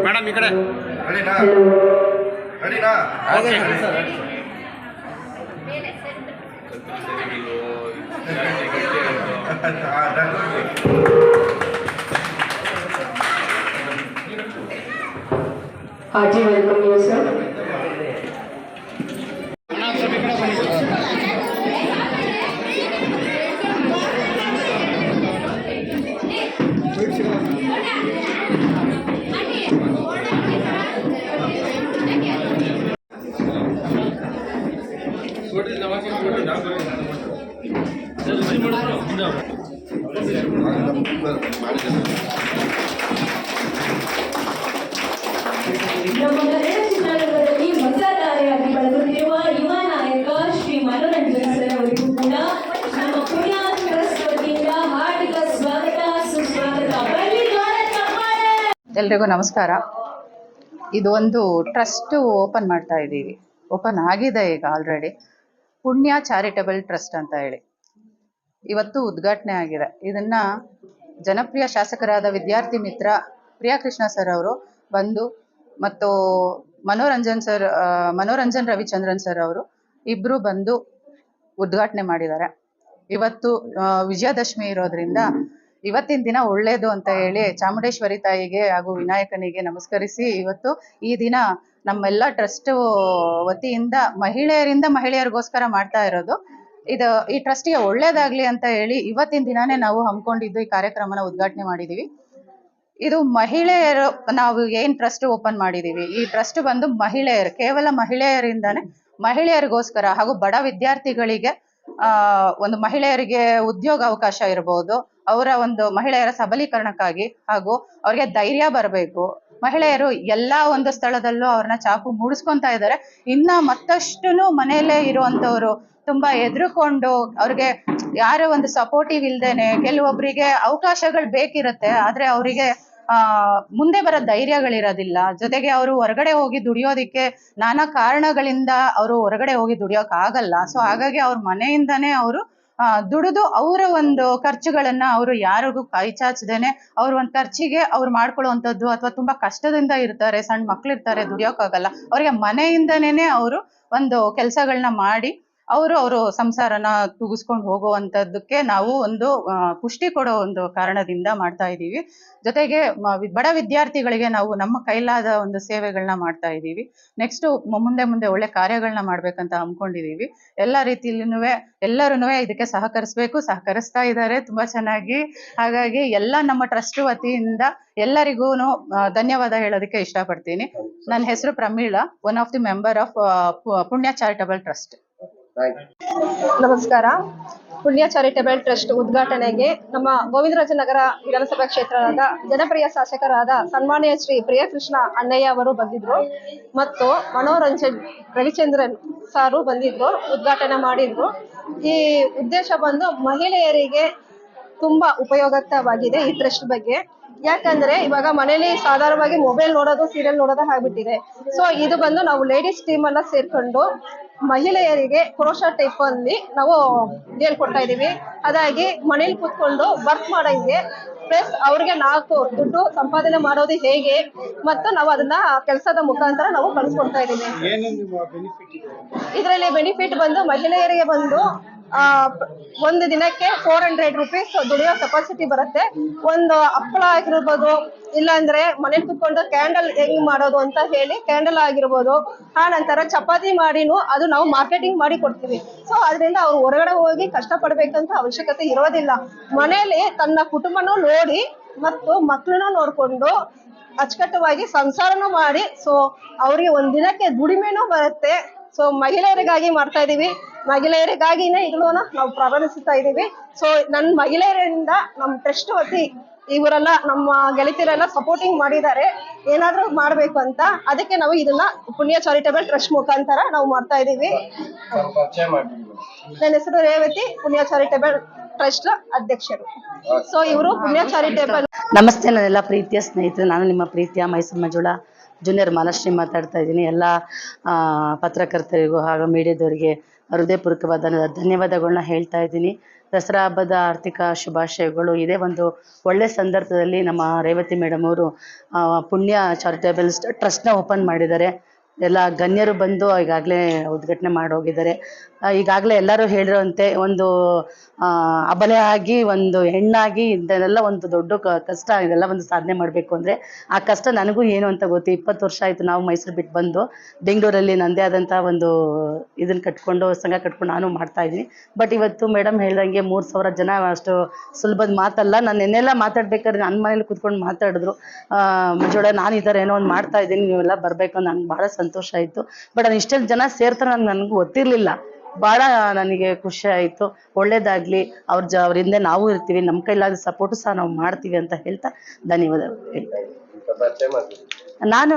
Madam ಈ ಕಡೆ हाजी welcome you sir. ನಮ್ಮ ಕನ್ನಡ ಚಿತ್ರರಂಗದಲ್ಲಿ ಹೊಸ ತಾರೆಯಾಗಿ ಬೆಳೆದುತ್ತಿರುವ ಯುವ ನಾಯಕ ಶ್ರೀ ಮನೋರಂಜನ್ ಸರ್ ಅವರಿಗೂ ಕೂಡ ನಮ್ಮ ಪುಣ್ಯ ಟ್ರಸ್ಟ್ ವತಿಯಿಂದ ಹಾರ್ದಿಕ ಸ್ವಾಗತ ಸುಸ್ವಾಗತ। ಎಲ್ರಿಗೂ ನಮಸ್ಕಾರ। ಇದು ಒಂದು ಟ್ರಸ್ಟ್ ಓಪನ್ ಮಾಡ್ತಾ ಇದ್ದೀವಿ, ಓಪನ್ ಆಗಿದೆ ಈಗ ಆಲ್ರೆಡಿ, ಪುಣ್ಯ ಚಾರಿಟಬಲ್ ಟ್ರಸ್ಟ್ ಅಂತ ಹೇಳಿ ಇವತ್ತು ಉದ್ಘಾಟನೆ ಆಗಿದೆ। ಇದನ್ನ ಜನಪ್ರಿಯ ಶಾಸಕರಾದ ವಿದ್ಯಾರ್ಥಿ ಮಿತ್ರ ಪ್ರಿಯಕೃಷ್ಣ ಸರ್ ಅವರು ಬಂದು ಮತ್ತು ಮನೋರಂಜನ್ ರವಿಚಂದ್ರನ್ ಸರ್ ಅವರು ಇಬ್ರು ಬಂದು ಉದ್ಘಾಟನೆ ಮಾಡಿದ್ದಾರೆ। ಇವತ್ತು ವಿಜಯದಶಮಿ ಇರೋದ್ರಿಂದ ಇವತ್ತಿನ ದಿನ ಒಳ್ಳೇದು ಅಂತ ಹೇಳಿ ಚಾಮುಂಡೇಶ್ವರಿ ತಾಯಿಗೆ ಹಾಗೂ ವಿನಾಯಕನಿಗೆ ನಮಸ್ಕರಿಸಿ ಇವತ್ತು ಈ ದಿನ ನಮ್ಮೆಲ್ಲ ಟ್ರಸ್ಟ್ ವತಿಯಿಂದ ಮಹಿಳೆಯರಿಗೋಸ್ಕರ ಮಾಡ್ತಾ ಇರೋದು। ಈ ಟ್ರಸ್ಟಿಗೆ ಒಳ್ಳೇದಾಗ್ಲಿ ಅಂತ ಹೇಳಿ ಇವತ್ತಿನ ದಿನಾನೇ ನಾವು ಹಮ್ಮಿಕೊಂಡಿದ್ದು ಈ ಕಾರ್ಯಕ್ರಮನ ಉದ್ಘಾಟನೆ ಮಾಡಿದೀವಿ। ಇದು ಮಹಿಳೆಯರು, ನಾವು ಏನ್ ಟ್ರಸ್ಟ್ ಓಪನ್ ಮಾಡಿದೀವಿ, ಈ ಟ್ರಸ್ಟ್ ಬಂದು ಮಹಿಳೆಯರು, ಕೇವಲ ಮಹಿಳೆಯರಿಗೋಸ್ಕರ ಹಾಗೂ ಬಡ ವಿದ್ಯಾರ್ಥಿಗಳಿಗೆ ಒಂದು ಮಹಿಳೆಯರಿಗೆ ಉದ್ಯೋಗ ಅವಕಾಶ ಇರಬಹುದು, ಅವರ ಒಂದು ಮಹಿಳೆಯರ ಸಬಲೀಕರಣಕ್ಕಾಗಿ ಹಾಗೂ ಅವ್ರಿಗೆ ಧೈರ್ಯ ಬರಬೇಕು। ಮಹಿಳೆಯರು ಎಲ್ಲಾ ಒಂದು ಸ್ಥಳದಲ್ಲೂ ಅವ್ರನ್ನ ಚಾಪು ಮೂಡಿಸ್ಕೊಂತ ಇದ್ದಾರೆ। ಇನ್ನ ಮತ್ತಷ್ಟು ಮನೆಯಲ್ಲೇ ಇರುವಂತವ್ರು ತುಂಬಾ ಎದುರುಕೊಂಡು ಅವ್ರಿಗೆ ಯಾರೋ ಒಂದು ಸಪೋರ್ಟಿವ್ ಇಲ್ದೇನೆ ಕೆಲವೊಬ್ಬರಿಗೆ ಅವಕಾಶಗಳು ಬೇಕಿರುತ್ತೆ, ಆದ್ರೆ ಅವರಿಗೆ ಮುಂದೆ ಬರೋ ಧೈರ್ಯಗಳಿರೋದಿಲ್ಲ। ಜೊತೆಗೆ ಅವರು ಹೊರಗಡೆ ಹೋಗಿ ದುಡಿಯೋದಿಕ್ಕೆ ನಾನಾ ಕಾರಣಗಳಿಂದ ಅವರು ಹೊರಗಡೆ ಹೋಗಿ ದುಡಿಯೋಕ್ ಆಗಲ್ಲ। ಸೊ ಹಾಗಾಗಿ ಅವ್ರ ಮನೆಯಿಂದಾನೇ ಅವರು ದುಡಿದು ಅವರ ಒಂದು ಖರ್ಚುಗಳನ್ನ ಅವರು ಯಾರಿಗೂ ಕೈ ಚಾಚದೇನೆ ಅವ್ರ ಒಂದು ಖರ್ಚಿಗೆ ಅವ್ರು ಮಾಡ್ಕೊಳ್ಳುವಂಥದ್ದು, ಅಥವಾ ತುಂಬಾ ಕಷ್ಟದಿಂದ ಇರ್ತಾರೆ, ಸಣ್ಣ ಮಕ್ಳು ಇರ್ತಾರೆ, ದುಡಿಯೋಕ್ಕಾಗಲ್ಲ, ಅವ್ರಿಗೆ ಮನೆಯಿಂದನೇ ಅವರು ಒಂದು ಕೆಲಸಗಳನ್ನ ಮಾಡಿ ಅವರು ಸಂಸಾರನ ತೂಗಿಸ್ಕೊಂಡು ಹೋಗುವಂಥದ್ದಕ್ಕೆ ನಾವು ಒಂದು ಪುಷ್ಟಿ ಕೊಡೋ ಒಂದು ಕಾರಣದಿಂದ ಮಾಡ್ತಾ ಇದ್ದೀವಿ। ಜೊತೆಗೆ ಬಡ ವಿದ್ಯಾರ್ಥಿಗಳಿಗೆ ನಾವು ನಮ್ಮ ಕೈಲಾದ ಒಂದು ಸೇವೆಗಳನ್ನ ಮಾಡ್ತಾ ಇದ್ದೀವಿ। ನೆಕ್ಸ್ಟ್ ಮುಂದೆ ಒಳ್ಳೆ ಕಾರ್ಯಗಳನ್ನ ಮಾಡ್ಬೇಕಂತ ಹಮ್ಮಿಕೊಂಡಿದೀವಿ। ಎಲ್ಲ ರೀತಿಯಲ್ಲೂ ಎಲ್ಲರೂ ಇದಕ್ಕೆ ಸಹಕರಿಸ್ತಾ ಇದ್ದಾರೆ ತುಂಬಾ ಚೆನ್ನಾಗಿ। ಹಾಗಾಗಿ ಎಲ್ಲ ನಮ್ಮ ಟ್ರಸ್ಟ್ ವತಿಯಿಂದ ಎಲ್ಲರಿಗೂ ಧನ್ಯವಾದ ಹೇಳೋದಕ್ಕೆ ಇಷ್ಟಪಡ್ತೀನಿ। ನನ್ನ ಹೆಸರು Pramila, one of the member of ಪುಣ್ಯ ಚಾರಿಟಬಲ್ ಟ್ರಸ್ಟ್। ನಮಸ್ಕಾರ। ಪುಣ್ಯ ಚಾರಿಟಬಲ್ ಟ್ರಸ್ಟ್ ಉದ್ಘಾಟನೆಗೆ ನಮ್ಮ ಗೋವಿಂದರಾಜನಗರ ವಿಧಾನಸಭಾ ಕ್ಷೇತ್ರದ ಜನಪ್ರಿಯ ಶಾಸಕರಾದ ಸನ್ಮಾನ್ಯ ಶ್ರೀ ಪ್ರಿಯಕೃಷ್ಣ ಅಣ್ಣಯ್ಯ ಅವರು ಬಂದಿದ್ರು ಮತ್ತು ಮನೋರಂಜನ್ ರವಿಚಂದ್ರನ್ ಸಾರು ಬಂದಿದ್ರು, ಉದ್ಘಾಟನೆ ಮಾಡಿದ್ರು। ಈ ಉದ್ದೇಶ ಬಂದು ಮಹಿಳೆಯರಿಗೆ ತುಂಬಾ ಉಪಯೋಗಕವಾಗಿದೆ ಈ ಟ್ರಸ್ಟ್ ಬಗ್ಗೆ। ಯಾಕಂದ್ರೆ ಇವಾಗ ಮನೇಲಿ ಸಾಧಾರಣವಾಗಿ ಮೊಬೈಲ್ ನೋಡೋದು, ಸೀರಿಯಲ್ ನೋಡೋದು ಆಗ್ಬಿಟ್ಟಿದೆ। ಸೊ ಇದು ಬಂದು ನಾವು ಲೇಡೀಸ್ ಟೀಮ್ ಎಲ್ಲ ಸೇರ್ಕೊಂಡು ಮಹಿಳೆಯರಿಗೆ ಕ್ರೋಶಾ ಟೈಪ್ ಅಲ್ಲಿ ನಾವು ಹೇಳ್ಕೊಡ್ತಾ ಇದೀವಿ। ಅದಾಗಿ ಮನೇಲಿ ಕೂತ್ಕೊಂಡು ವರ್ಕ್ ಮಾಡಂಗೆ, ಪ್ಲಸ್ ಅವ್ರಿಗೆ 4 ದುಡ್ಡು ಸಂಪಾದನೆ ಮಾಡೋದು ಹೇಗೆ ಮತ್ತು ನಾವು ಅದನ್ನ ಕೆಲಸದ ಮುಖಾಂತರ ನಾವು ಕಳಿಸ್ಕೊಡ್ತಾ ಇದೀವಿ। ಇದರಲ್ಲಿ ಬೆನಿಫಿಟ್ ಬಂದು ಮಹಿಳೆಯರಿಗೆ ಬಂದು ಒಂದು ದಿನಕ್ಕೆ 400 ರೂಪೀಸ್ ದುಡಿಯೋ ಕೆಪಾಸಿಟಿ ಬರುತ್ತೆ। ಒಂದು ಹಪ್ಪಳ ಆಗಿರ್ಬೋದು, ಇಲ್ಲಾಂದ್ರೆ ಮನೇಲಿ ಕುತ್ಕೊಂಡು ಕ್ಯಾಂಡಲ್ ಹೆಂಗ್ ಮಾಡೋದು ಅಂತ ಹೇಳಿ ಕ್ಯಾಂಡಲ್ ಆಗಿರ್ಬೋದು, ಆ ನಂತರ ಚಪಾತಿ ಮಾಡಿನೂ ಅದು ನಾವು ಮಾರ್ಕೆಟಿಂಗ್ ಮಾಡಿ ಕೊಡ್ತೀವಿ। ಸೊ ಅದರಿಂದ ಅವ್ರು ಹೊರಗಡೆ ಹೋಗಿ ಕಷ್ಟ ಪಡ್ಬೇಕಂತ ಅವಶ್ಯಕತೆ ಇರೋದಿಲ್ಲ, ಮನೇಲಿ ತನ್ನ ಕುಟುಂಬನೂ ನೋಡಿ ಮತ್ತು ಮಕ್ಕಳನ್ನ ನೋಡ್ಕೊಂಡು ಅಚ್ಚುಕಟ್ಟವಾಗಿ ಸಂಸಾರನೂ ಮಾಡಿ, ಸೊ ಅವ್ರಿಗೆ ಒಂದ್ ದಿನಕ್ಕೆ ದುಡಿಮೆನೂ ಬರುತ್ತೆ, ಸೊ ಮಹಿಳೆಯರಿಗಾಗಿ ಮಾಡ್ತಾ ಇದೀವಿ, ಮಹಿಳೆಯರಿಗಾಗಿನೇ ಇದನ್ನ ನಾವು ಪ್ರಾರಂಭಿಸ್ತಾ ಇದೀವಿ. ಸೊ ನನ್ನ ಮಹಿಳೆಯರಿಂದ ನಮ್ಮ ಟ್ರಸ್ಟ್ ವತಿ ಇವರೆಲ್ಲ ನಮ್ಮ ಗೆಳತಿಯರೆಲ್ಲ ಸಪೋರ್ಟಿಂಗ್ ಮಾಡಿದ್ದಾರೆ ಏನಾದ್ರೂ ಮಾಡ್ಬೇಕು ಅಂತ. ಅದಕ್ಕೆ ನಾವು ಇದನ್ನ ಪುಣ್ಯ ಚಾರಿಟೇಬಲ್ ಟ್ರಸ್ಟ್ ಮುಖಾಂತರ ನಾವು ಮಾಡ್ತಾ ಇದೀವಿ. ನನ್ನ ಹೆಸರು ರೇವತಿ, ಪುಣ್ಯ ಚಾರಿಟೇಬಲ್ ಟ್ರಸ್ಟ್ ಅಧ್ಯಕ್ಷರು. ಸೊ ಇವರು ಪುಣ್ಯ ಚಾರಿಟೇಬಲ್. ನಮಸ್ತೆ ನನ್ನೆಲ್ಲ ಪ್ರೀತಿಯ ಸ್ನೇಹಿತರೆ, ನಾನು ನಿಮ್ಮ ಪ್ರೀತಿಯ ಮೈಸೂರು ಮಂಜುಳಾ ಜೂನಿಯರ್ ಮಾಲಾಶ್ರೀ ಮಾತಾಡ್ತಾ ಇದ್ದೀನಿ. ಎಲ್ಲ ಪತ್ರಕರ್ತರಿಗೂ ಹಾಗೂ ಮೀಡಿಯಾದವರಿಗೆ ಹೃದಯಪೂರ್ವಕವಾದ ಧನ್ಯವಾದಗಳನ್ನ ಹೇಳ್ತಾ ಇದ್ದೀನಿ. ದಸರಾ ಹಬ್ಬದ ಆರ್ಥಿಕ ಶುಭಾಶಯಗಳು. ಇದೇ ಒಂದು ಒಳ್ಳೆಯ ಸಂದರ್ಭದಲ್ಲಿ ನಮ್ಮ ರೇವತಿ ಮೇಡಮ್ ಅವರು ಪುಣ್ಯ ಚಾರಿಟೇಬಲ್ ಟ್ರಸ್ಟ್ನ ಓಪನ್ ಮಾಡಿದ್ದಾರೆ. ಎಲ್ಲ ಗಣ್ಯರು ಬಂದು ಈಗಾಗಲೇ ಉದ್ಘಾಟನೆ ಮಾಡೋಗಿದ್ದಾರೆ. ಈಗಾಗಲೇ ಎಲ್ಲರೂ ಹೇಳಿರೋಂತೆ ಒಂದು ಅಬಲೆ ಆಗಿ ಒಂದು ಹೆಣ್ಣಾಗಿ ಇದನ್ನೆಲ್ಲ ಒಂದು ದೊಡ್ಡ ಕಷ್ಟ, ಇದೆಲ್ಲ ಒಂದು ಸಾಧನೆ ಮಾಡಬೇಕು ಅಂದರೆ ಆ ಕಷ್ಟ ನನಗೂ ಏನು ಅಂತ ಗೊತ್ತು. 20 ವರ್ಷ ಆಯಿತು ನಾವು ಮೈಸೂರು ಬಿಟ್ಟು ಬಂದು ಬೆಂಗಳೂರಲ್ಲಿ ನನ್ನದೇ ಆದಂಥ ಒಂದು ಇದನ್ನು ಕಟ್ಕೊಂಡು ಸಂಘ ಕಟ್ಕೊಂಡು ನಾನು ಮಾಡ್ತಾಯಿದ್ದೀನಿ. ಬಟ್ ಇವತ್ತು ಮೇಡಮ್ ಹೇಳ್ದಂಗೆ 3,000 ಜನ ಅಷ್ಟು ಸುಲಭದ ಮಾತಲ್ಲ. ನಾನು ನೆನ್ನೆಲ್ಲ ಮಾತಾಡ್ಬೇಕಾದ್ರೆ ನನ್ನ ಮನೇಲಿ ಕೂತ್ಕೊಂಡು ಮಾತಾಡಿದ್ರು, ಮಂಜುಳಾ ನಾನು ಈ ಥರ ಏನೋ ಒಂದು ಮಾಡ್ತಾಯಿದ್ದೀನಿ, ನೀವೆಲ್ಲ ಬರಬೇಕು. ನನಗೆ ಭಾಳ ಸಂತೋಷ ಆಯಿತು. ಬಟ್ ನಾನು ಇಷ್ಟೆಲ್ಲ ಜನ ಸೇರ್ತಾರೆ ನನಗೂ ಗೊತ್ತಿರಲಿಲ್ಲ. ಭಾಳ ನನಗೆ ಖುಷಿ ಆಯಿತು. ಒಳ್ಳೇದಾಗಲಿ, ಅವ್ರ ಹಿಂದೆ ನಾವು ಇರ್ತೀವಿ, ನಮ್ಮ ಕೈಲಾದ ಸಪೋರ್ಟು ಸಹ ನಾವು ಮಾಡ್ತೀವಿ ಅಂತ ಹೇಳ್ತಾ ಧನ್ಯವಾದಗಳು ಹೇಳ್ತಾ ಇದ್ದೀನಿ. ನಾನು